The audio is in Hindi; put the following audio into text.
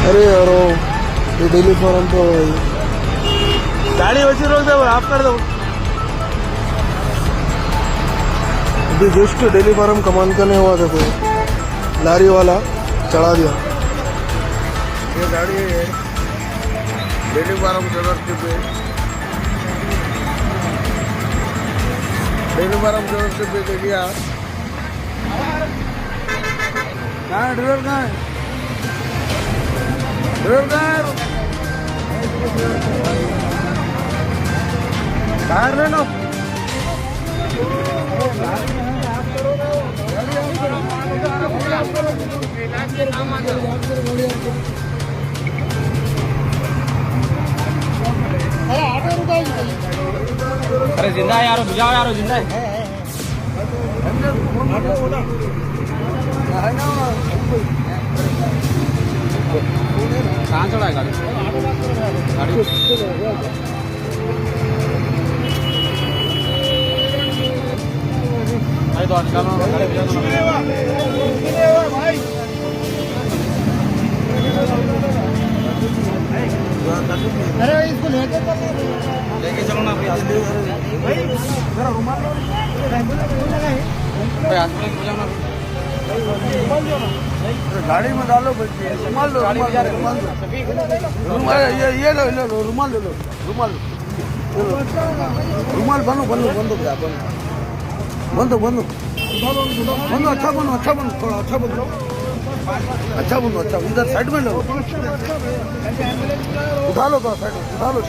अरे यार ये डेली फॉर्म तो गाड़ी वैसे रोक दो, आप कर दो। अभी जस्ट डेली फॉर्म कमान करने हुआ था, कोई लारी वाला चढ़ा दिया। ये गाड़ी है डेली फार्म जरूरत पे, डेली फार्म जरूरत पे दे दिया। कहाँ है ड्राइवर, कहाँ है ड्राइवर, कहाँ है? बाहर ले लो। अरे जिंदा है यारो, बुझाओ यारो, जिंदा है। कहाँ चढ़ा है गाड़ी? गाड़ी भाई तो निकालो, गाड़ी बुझा दो भाई। अरे इसको लेके चलो ना भाई, रुमाल हाथ में बुझाओ ना। गाड़ी में डालो, रुमाल लो, रुमाल लो, रुमाल ये लो, लो रुमाल ले लो, रुमाल रुमाल बनो बनो बंदो क्या बंदो बंदो बंदो, अच्छा बनो, अच्छा बनो, थोड़ा अच्छा बनो, अच्छा बनो, अच्छा इधर साइड में लो, उठा लो तो साइड उठा लो।